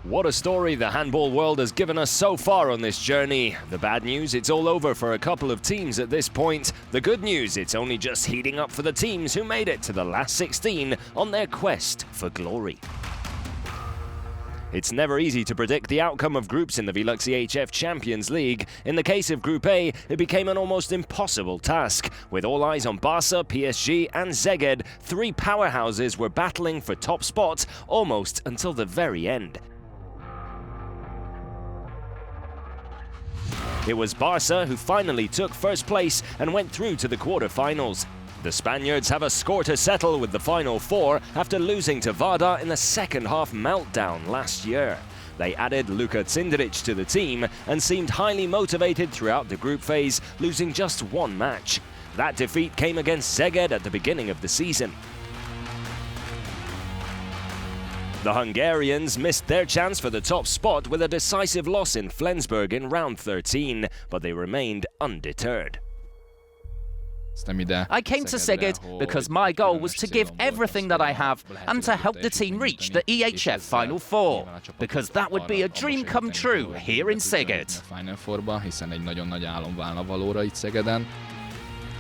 What a story the handball world has given us so far on this journey. The bad news, it's all over for a couple of teams at this point. The good news, it's only just heating up for the teams who made it to the last 16 on their quest for glory. It's never easy to predict the outcome of groups in the VELUX EHF Champions League. In the case of Group A, it became an almost impossible task. With all eyes on Barca, PSG and Szeged, three powerhouses were battling for top spots almost until the very end. It was Barca who finally took first place and went through to the quarter-finals. The Spaniards have a score to settle with the final four after losing to Vardar in the second-half meltdown last year. They added Luka Cindric to the team and seemed highly motivated throughout the group phase, losing just one match. That defeat came against Szeged at the beginning of the season. The Hungarians missed their chance for the top spot with a decisive loss in Flensburg in round 13, but they remained undeterred. I came to Szeged because my goal was to give everything that I have and to help the team reach the EHF Final Four, because that would be a dream come true here in Szeged.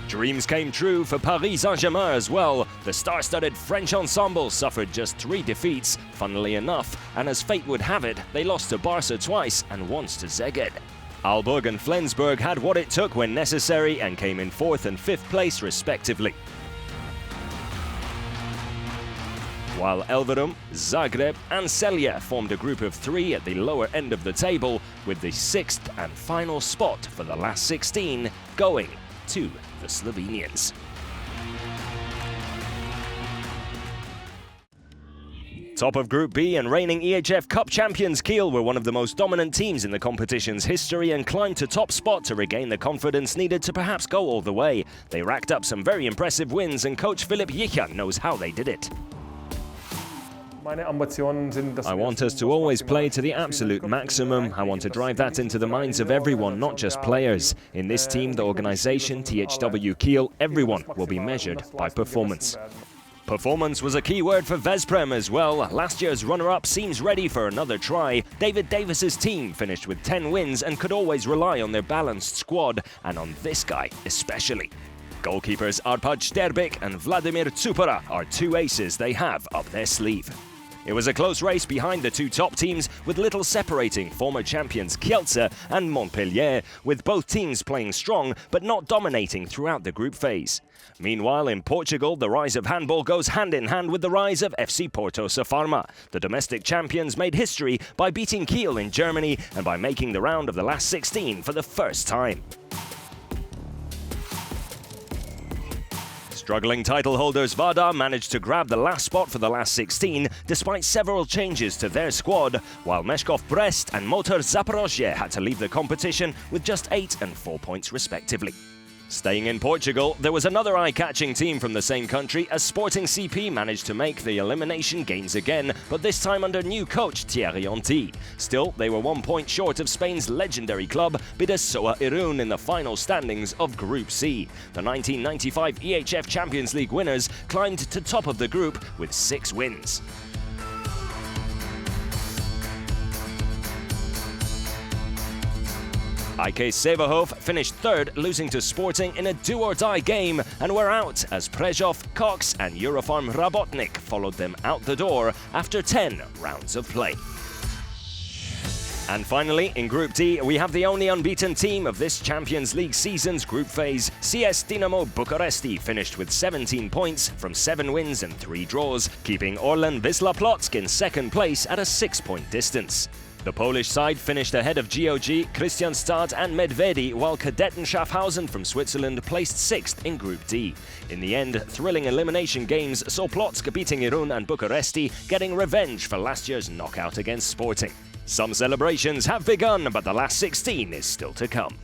Dreams came true for Paris Saint-Germain as well. The star-studded French ensemble suffered just 3 defeats, funnily enough, and as fate would have it, they lost to Barca twice and once to Szeged. Aalborg and Flensburg had what it took when necessary and came in 4th and 5th place respectively. While Elverum, Zagreb and Celje formed a group of 3 at the lower end of the table, with the 6th and final spot for the last 16 going to the Slovenians. Top of Group B and reigning EHF Cup champions Kiel were one of the most dominant teams in the competition's history and climbed to top spot to regain the confidence needed to perhaps go all the way. They racked up some very impressive wins and coach Filip Jichan knows how they did it. I want us to always play to the absolute maximum. I want to drive that into the minds of everyone, not just players. In this team, the organization, THW Kiel, everyone will be measured by performance. Performance was a key word for Vesprem as well. Last year's runner-up seems ready for another try. David Davis's team finished with 10 wins and could always rely on their balanced squad, and on this guy especially. Goalkeepers Arpad Sterbik and Vladimir Tsupara are 2 aces they have up their sleeve. It was a close race behind the 2 top teams, with little separating former champions Kielce and Montpellier, with both teams playing strong but not dominating throughout the group phase. Meanwhile, in Portugal, the rise of handball goes hand in hand with the rise of FC Porto Safarma. The domestic champions made history by beating Kiel in Germany and by making the round of the last 16 for the first time. Struggling title holders Vardar managed to grab the last spot for the last 16 despite several changes to their squad, while Meshkov Brest and Motor Zaporozhye had to leave the competition with just 8 and 4 points respectively. Staying in Portugal, there was another eye-catching team from the same country as Sporting CP managed to make the elimination games again, but this time under new coach Thierry Onti. Still, they were 1 point short of Spain's legendary club Bidasoa Irun in the final standings of Group C. The 1995 EHF Champions League winners climbed to top of the group with 6 wins. IK Severhof finished 3rd, losing to Sporting in a do-or-die game, and were out as Prejov, Cox and Eurofarm Rabotnik followed them out the door after 10 rounds of play. And finally, in Group D, we have the only unbeaten team of this Champions League season's group phase. CS Dinamo Bucuresti finished with 17 points from 7 wins and 3 draws, keeping Orlen Wisla Plock in 2nd place at a 6-point distance. The Polish side finished ahead of GOG, Kristianstad and Medvedi, while Cadetten Schaffhausen from Switzerland placed 6th in Group D. In the end, thrilling elimination games saw Plock beating Irun and Bucuresti, getting revenge for last year's knockout against Sporting. Some celebrations have begun, but the last 16 is still to come.